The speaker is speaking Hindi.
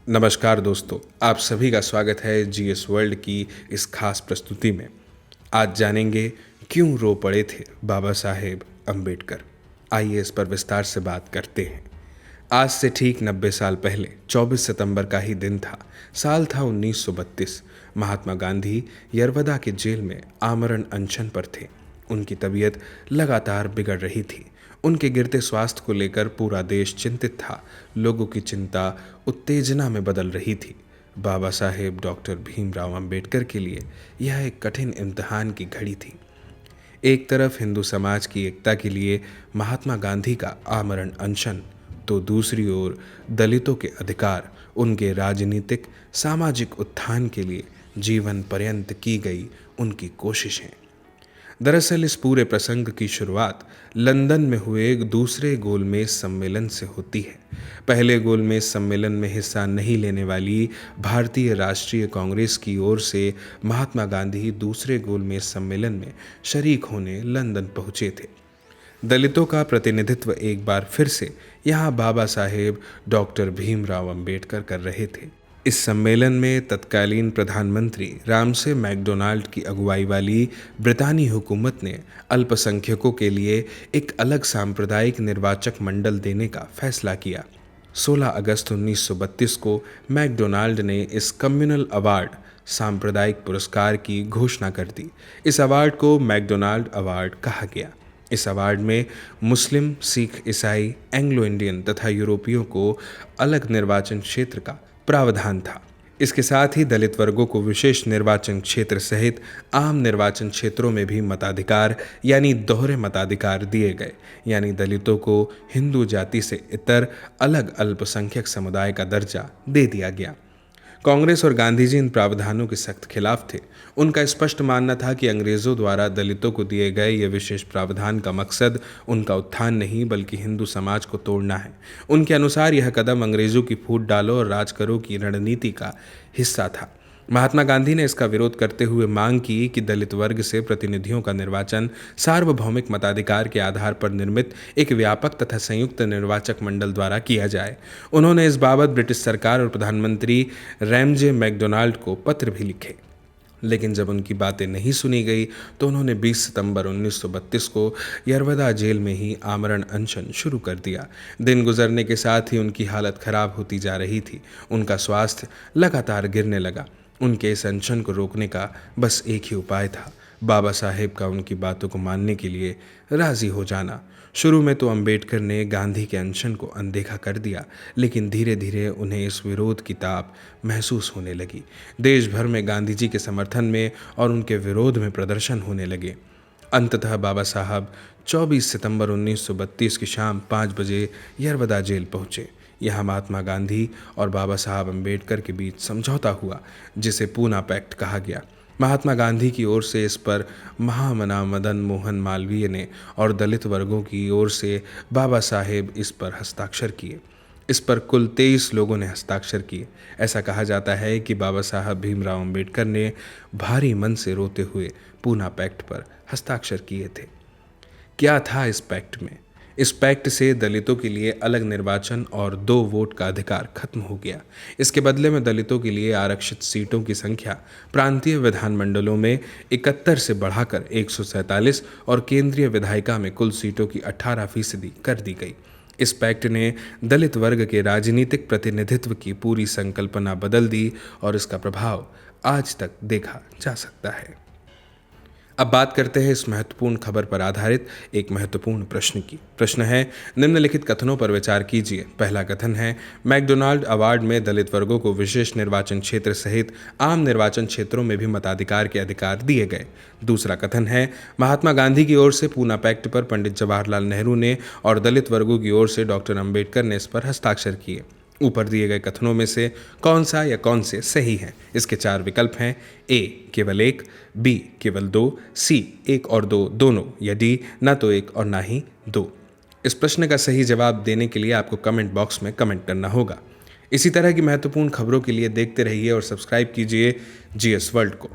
नमस्कार दोस्तों, आप सभी का स्वागत है जीएस वर्ल्ड की इस खास प्रस्तुति में। आज जानेंगे क्यों रो पड़े थे बाबा साहेब अम्बेडकर। आइए इस पर विस्तार से बात करते हैं। आज से ठीक 90 साल पहले 24 सितंबर का ही दिन था। साल था 1932। महात्मा गांधी यरवदा के जेल में आमरण अनशन पर थे। उनकी तबीयत लगातार बिगड़ रही थी। उनके गिरते स्वास्थ्य को लेकर पूरा देश चिंतित था। लोगों की चिंता उत्तेजना में बदल रही थी। बाबा साहेब डॉक्टर भीमराव अंबेडकर के लिए यह एक कठिन इम्तिहान की घड़ी थी। एक तरफ हिंदू समाज की एकता के लिए महात्मा गांधी का आमरण अनशन, तो दूसरी ओर दलितों के अधिकार, उनके राजनीतिक सामाजिक उत्थान के लिए जीवन पर्यंत की गई उनकी कोशिशें। दरअसल इस पूरे प्रसंग की शुरुआत लंदन में हुए एक दूसरे गोलमेज सम्मेलन से होती है। पहले गोलमेज सम्मेलन में हिस्सा नहीं लेने वाली भारतीय राष्ट्रीय कांग्रेस की ओर से महात्मा गांधी दूसरे गोलमेज सम्मेलन में शरीक होने लंदन पहुंचे थे। दलितों का प्रतिनिधित्व एक बार फिर से यहाँ बाबा साहेब डॉक्टर भीमराव अंबेडकर कर रहे थे। इस सम्मेलन में तत्कालीन प्रधानमंत्री रामसे मैकडोनाल्ड की अगुवाई वाली ब्रितानी हुकूमत ने अल्पसंख्यकों के लिए एक अलग सांप्रदायिक निर्वाचक मंडल देने का फैसला किया। 16 अगस्त 1932 को मैकडोनाल्ड ने इस कम्युनल अवार्ड सांप्रदायिक पुरस्कार की घोषणा कर दी। इस अवार्ड को मैकडोनाल्ड अवार्ड कहा गया। इस अवार्ड में मुस्लिम, सिख, ईसाई, एंग्लो इंडियन तथा यूरोपियों को अलग निर्वाचन क्षेत्र का प्रावधान था। इसके साथ ही दलित वर्गों को विशेष निर्वाचन क्षेत्र सहित आम निर्वाचन क्षेत्रों में भी मताधिकार यानी दोहरे मताधिकार दिए गए, यानी दलितों को हिंदू जाति से इतर अलग अल्पसंख्यक समुदाय का दर्जा दे दिया गया। कांग्रेस और गांधी जी इन प्रावधानों के सख्त खिलाफ थे। उनका स्पष्ट मानना था कि अंग्रेजों द्वारा दलितों को दिए गए ये विशेष प्रावधान का मकसद उनका उत्थान नहीं बल्कि हिंदू समाज को तोड़ना है। उनके अनुसार यह कदम अंग्रेजों की फूट डालो और राज करो की रणनीति का हिस्सा था। महात्मा गांधी ने इसका विरोध करते हुए मांग की कि दलित वर्ग से प्रतिनिधियों का निर्वाचन सार्वभौमिक मताधिकार के आधार पर निर्मित एक व्यापक तथा संयुक्त निर्वाचक मंडल द्वारा किया जाए। उन्होंने इस बाबत ब्रिटिश सरकार और प्रधानमंत्री रैमजे मैकडोनाल्ड को पत्र भी लिखे, लेकिन जब उनकी बातें नहीं सुनी गई तो उन्होंने 20 सितंबर 1932 को यरवदा जेल में ही आमरण अनशन शुरू कर दिया। दिन गुजरने के साथ ही उनकी हालत खराब होती जा रही थी। उनका स्वास्थ्य लगातार गिरने लगा। उनके इस अनशन को रोकने का बस एक ही उपाय था, बाबा साहेब का उनकी बातों को मानने के लिए राजी हो जाना। शुरू में तो अंबेडकर ने गांधी के अनशन को अनदेखा कर दिया, लेकिन धीरे धीरे उन्हें इस विरोध की ताप महसूस होने लगी। देश भर में गांधी जी के समर्थन में और उनके विरोध में प्रदर्शन होने लगे। अंततः बाबा साहब 24 सितंबर 1932 की शाम 5 बजे यरवदा जेल पहुंचे। यहाँ महात्मा गांधी और बाबा साहब अम्बेडकर के बीच समझौता हुआ, जिसे पूना पैक्ट कहा गया। महात्मा गांधी की ओर से इस पर महामना मदन मोहन मालवीय ने और दलित वर्गों की ओर से बाबा साहेब इस पर हस्ताक्षर किए। इस पर कुल 23 लोगों ने हस्ताक्षर किए। ऐसा कहा जाता है कि बाबा साहब भीमराव अम्बेडकर ने भारी मन से रोते हुए पूना पैक्ट पर हस्ताक्षर किए थे। क्या था इस पैक्ट में? इस पैक्ट से दलितों के लिए अलग निर्वाचन और 2 वोट का अधिकार खत्म हो गया। इसके बदले में दलितों के लिए आरक्षित सीटों की संख्या प्रांतीय विधानमंडलों में 71 से बढ़ाकर 147 और केंद्रीय विधायिका में कुल सीटों की 18% कर दी गई। इस पैक्ट ने दलित वर्ग के राजनीतिक प्रतिनिधित्व की पूरी संकल्पना बदल दी और इसका प्रभाव आज तक देखा जा सकता है। अब बात करते हैं इस महत्वपूर्ण खबर पर आधारित एक महत्वपूर्ण प्रश्न की। प्रश्न है, निम्नलिखित कथनों पर विचार कीजिए। पहला कथन है, मैकडोनाल्ड अवार्ड में दलित वर्गों को विशेष निर्वाचन क्षेत्र सहित आम निर्वाचन क्षेत्रों में भी मताधिकार के अधिकार दिए गए। दूसरा कथन है, महात्मा गांधी की ओर से पूना पैक्ट पर पंडित जवाहरलाल नेहरू ने और दलित वर्गों की ओर से डॉक्टर अम्बेडकर ने इस पर हस्ताक्षर किए। ऊपर दिए गए कथनों में से कौन सा या कौन से सही हैं? इसके 4 विकल्प हैं। ए केवल 1, बी केवल 2, सी 1 और 2 दोनों, या डी ना तो 1 और ना ही 2। इस प्रश्न का सही जवाब देने के लिए आपको कमेंट बॉक्स में कमेंट करना होगा। इसी तरह की महत्वपूर्ण खबरों के लिए देखते रहिए और सब्सक्राइब कीजिए जीएस वर्ल्ड को।